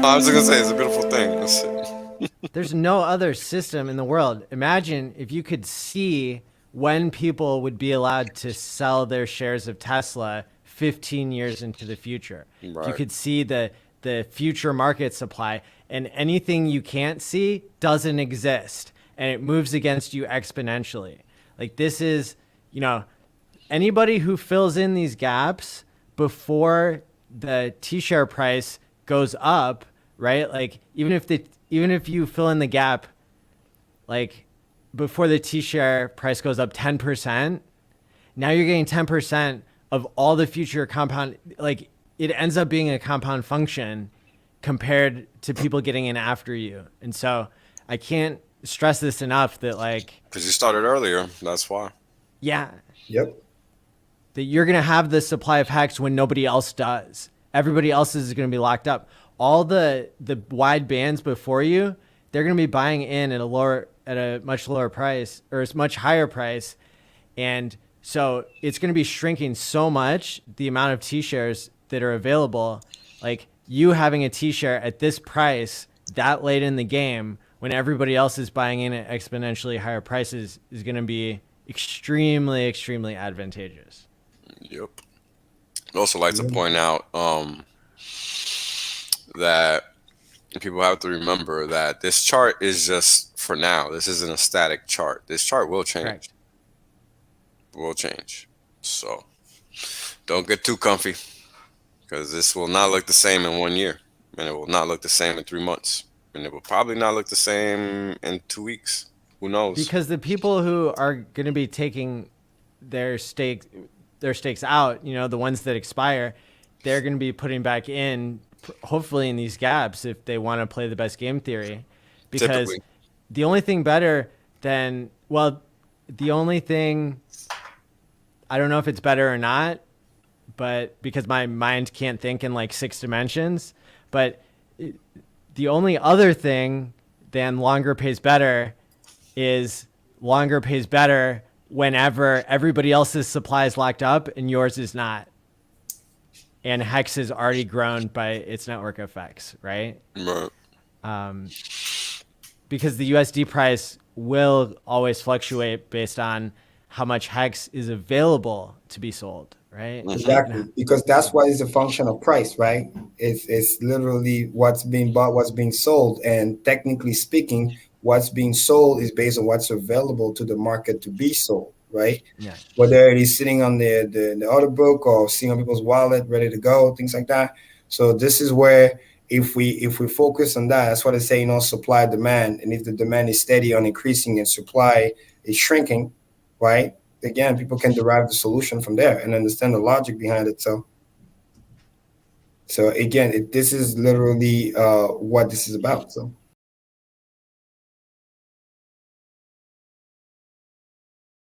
I was just gonna say it's a beautiful thing. That's it. There's no other system in the world. Imagine if you could see when people would be allowed to sell their shares of Tesla 15 years into the future. If you Right. could see the future market supply, and anything you can't see doesn't exist, and it moves against you exponentially. Like this is, you know, anybody who fills in these gaps before the T-share price goes up, right? Like even if you fill in the gap, like before the T-share price goes up 10%, now you're getting 10% of all the future compound. Like it ends up being a compound function compared to people getting in after you. And so I can't stress this enough that like, Because you started earlier. That's why. yeah, Yep. that you're going to have the supply of HEX when nobody else does. Everybody else is going to be locked up. All the wide bands before you, they're going to be buying in at a much lower price, or a much higher price. And so it's going to be shrinking so much, the amount of T-shares that are available. Like you having a T-share at this price that late in the game when everybody else is buying in at exponentially higher prices is going to be extremely, extremely advantageous. Yep. I'd also like to point out that people have to remember that this chart is just for now. This isn't a static chart. This chart will change. Correct. Will change. So don't get too comfy because this will not look the same in 1 year, and it will not look the same in 3 months, and it will probably not look the same in 2 weeks. Who knows? Because the people who are going to be taking their stakes out, you know, the ones that expire, they're going to be putting back in, hopefully in these gaps if they want to play the best game theory. Because Typically. the only thing better than, well, the only thing, I don't know if it's better or not, but because my mind can't think in like 6 dimensions, but the only other thing than longer pays better is longer pays better whenever everybody else's supply is locked up and yours is not. And HEX has already grown by its network effects, right? Right. Because the USD price will always fluctuate based on how much HEX is available to be sold, right? Exactly, because that's what is a function of price, right? It's literally what's being bought, what's being sold, and technically speaking, what's being sold is based on what's available to the market to be sold, right? Yeah. Whether it is sitting on the order book or sitting on people's wallet, ready to go, things like that. So this is where if we focus on that, that's what I say, you know, supply demand, and if the demand is steady on increasing and supply is shrinking, right? Again, people can derive the solution from there and understand the logic behind it. So again, this is literally what this is about. So.